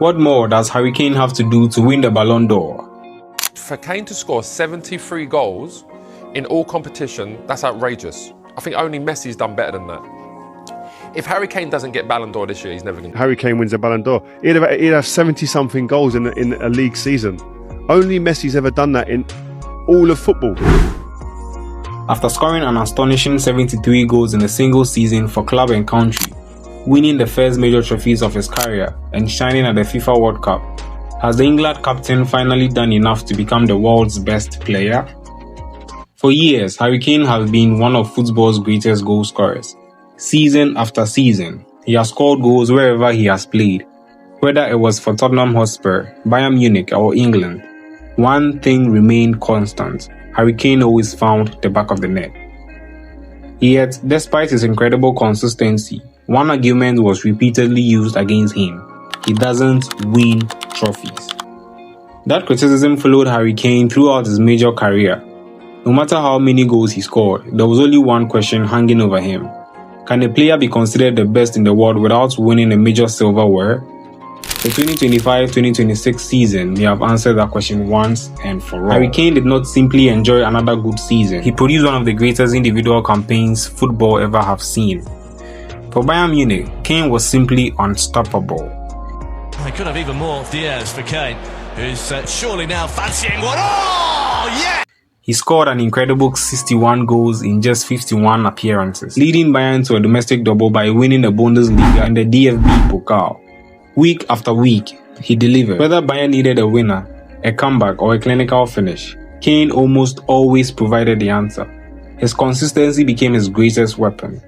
What more does Harry Kane have to do to win the Ballon d'Or? For Kane to score 73 goals in all competition, that's outrageous. I think only Messi's done better than that. If Harry Kane doesn't get Ballon d'Or this year, he's never going to. Harry Kane wins the Ballon d'Or. He'd have 70-something goals in a league season. Only Messi's ever done that in all of football. After scoring an astonishing 73 goals in a single season for club and country, winning the first major trophies of his career and shining at the FIFA World Cup, has the England captain finally done enough to become the world's best player? For years, Harry Kane has been one of football's greatest goal scorers. Season after season, he has scored goals wherever he has played, whether it was for Tottenham Hotspur, Bayern Munich or England. One thing remained constant: Harry Kane always found the back of the net. Yet, despite his incredible consistency, one argument was repeatedly used against him: he doesn't win trophies. That criticism followed Harry Kane throughout his major career. No matter how many goals he scored, there was only one question hanging over him: can a player be considered the best in the world without winning a major silverware? The 2025-2026 season may have answered that question once and for all. Harry Kane did not simply enjoy another good season. He produced one of the greatest individual campaigns football ever have seen. For Bayern Munich, Kane was simply unstoppable. He could have even more Diaz for Kane, who's surely now fancying one. Oh, yeah! He scored an incredible 61 goals in just 51 appearances, leading Bayern to a domestic double by winning the Bundesliga and the DFB Pokal. Week after week, he delivered. Whether Bayern needed a winner, a comeback, or a clinical finish, Kane almost always provided the answer. His consistency became his greatest weapon.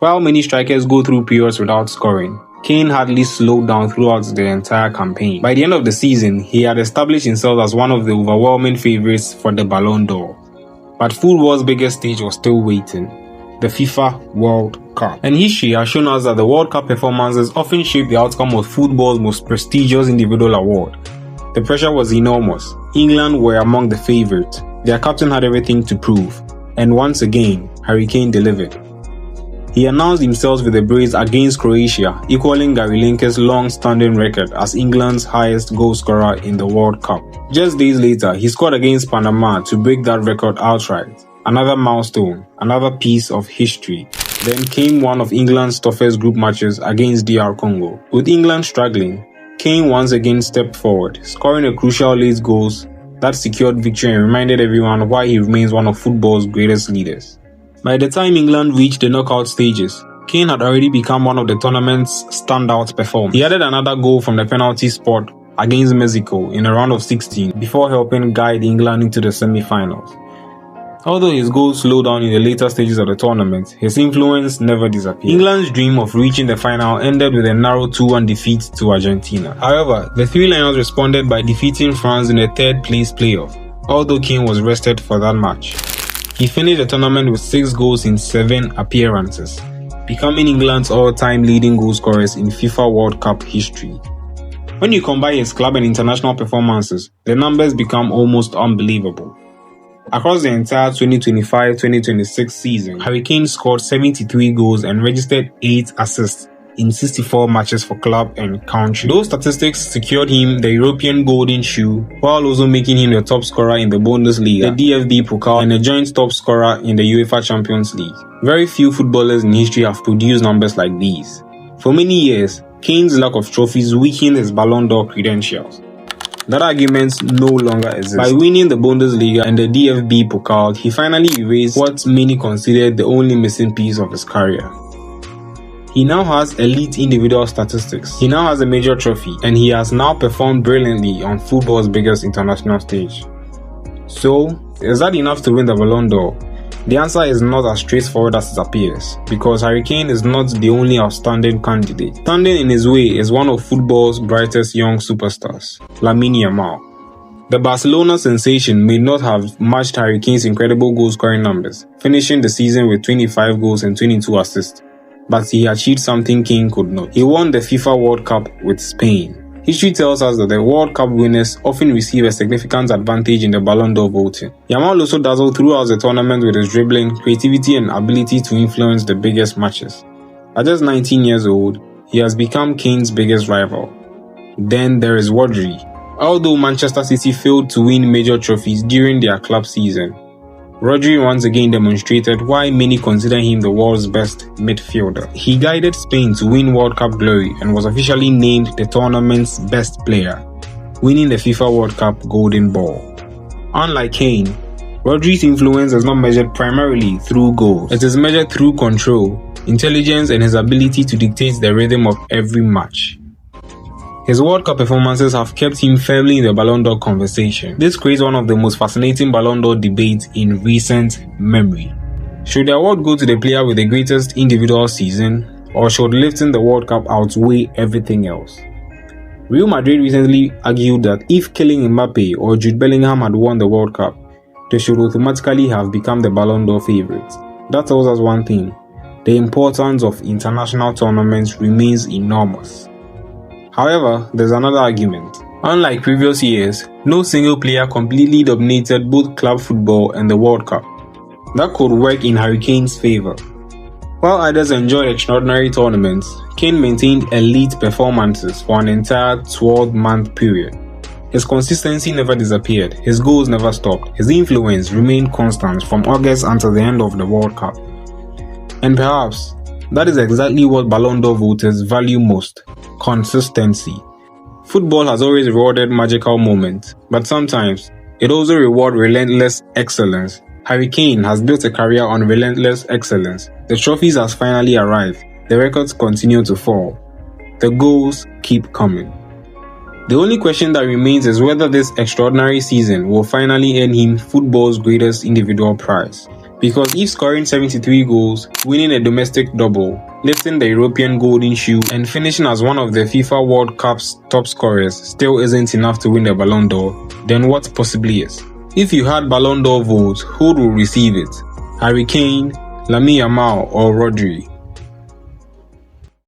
While many strikers go through periods without scoring, Kane hardly slowed down throughout the entire campaign. By the end of the season, he had established himself as one of the overwhelming favourites for the Ballon d'Or. But football's biggest stage was still waiting: the FIFA World Cup. And history has shown us that the World Cup performances often shape the outcome of football's most prestigious individual award. The pressure was enormous. England were among the favourites. Their captain had everything to prove. And once again, Harry Kane delivered. He announced himself with a brace against Croatia, equaling Gary Lineker's long-standing record as England's highest goal scorer in the World Cup. Just days later, he scored against Panama to break that record outright. Another milestone, another piece of history. Then came one of England's toughest group matches against DR Congo. With England struggling, Kane once again stepped forward, scoring a crucial late goals that secured victory and reminded everyone why he remains one of football's greatest leaders. By the time England reached the knockout stages, Kane had already become one of the tournament's standout performers. He added another goal from the penalty spot against Mexico in a round of 16 before helping guide England into the semi-finals. Although his goals slowed down in the later stages of the tournament, his influence never disappeared. England's dream of reaching the final ended with a narrow 2-1 defeat to Argentina. However, the Three Lions responded by defeating France in a third-place playoff, although Kane was rested for that match. He finished the tournament with 6 goals in 7 appearances, becoming England's all-time leading goal scorers in FIFA World Cup history. When you combine his club and international performances, the numbers become almost unbelievable. Across the entire 2025-2026 season, Harry Kane scored 73 goals and registered 8 assists in 64 matches for club and country. Those statistics secured him the European Golden Shoe, while also making him the top scorer in the Bundesliga, the DFB Pokal, and a joint top scorer in the UEFA Champions League. Very few footballers in history have produced numbers like these. For many years, Kane's lack of trophies weakened his Ballon d'Or credentials. That argument no longer exists. By winning the Bundesliga and the DFB Pokal, he finally erased what many considered the only missing piece of his career. He now has elite individual statistics, he now has a major trophy, and he has now performed brilliantly on football's biggest international stage. So, is that enough to win the Ballon d'Or? The answer is not as straightforward as it appears, because Harry Kane is not the only outstanding candidate. Standing in his way is one of football's brightest young superstars, Lamine Yamal. The Barcelona sensation may not have matched Harry Kane's incredible goal-scoring numbers, finishing the season with 25 goals and 22 assists, but he achieved something Kane could not. He won the FIFA World Cup with Spain. History tells us that the World Cup winners often receive a significant advantage in the Ballon d'Or voting. Yamal also dazzled throughout the tournament with his dribbling, creativity and ability to influence the biggest matches. At just 19 years old, he has become Kane's biggest rival. Then there is Rodri. Although Manchester City failed to win major trophies during their club season, Rodri once again demonstrated why many consider him the world's best midfielder. He guided Spain to win World Cup glory and was officially named the tournament's best player, winning the FIFA World Cup Golden Ball. Unlike Kane, Rodri's influence is not measured primarily through goals. It is measured through control, intelligence, and his ability to dictate the rhythm of every match. His World Cup performances have kept him firmly in the Ballon d'Or conversation. This creates one of the most fascinating Ballon d'Or debates in recent memory. Should the award go to the player with the greatest individual season, or should lifting the World Cup outweigh everything else? Real Madrid recently argued that if Kylian Mbappe or Jude Bellingham had won the World Cup, they should automatically have become the Ballon d'Or favourites. That tells us one thing: the importance of international tournaments remains enormous. However, there's another argument. Unlike previous years, no single player completely dominated both club football and the World Cup. That could work in Harry Kane's favour. While others enjoyed extraordinary tournaments, Kane maintained elite performances for an entire 12-month period. His consistency never disappeared, his goals never stopped, his influence remained constant from August until the end of the World Cup. And perhaps, that is exactly what Ballon d'Or voters value most: consistency. Football has always rewarded magical moments, but sometimes it also rewards relentless excellence. Harry Kane has built a career on relentless excellence. The trophies has finally arrived. The records continue to fall. The goals keep coming. The only question that remains is whether this extraordinary season will finally earn him football's greatest individual prize. Because if scoring 73 goals, winning a domestic double, lifting the European Golden Shoe, and finishing as one of the FIFA World Cup's top scorers still isn't enough to win the Ballon d'Or, then what possibly is? If you had Ballon d'Or votes, who will receive it? Harry Kane, Lamine Yamal, or Rodri?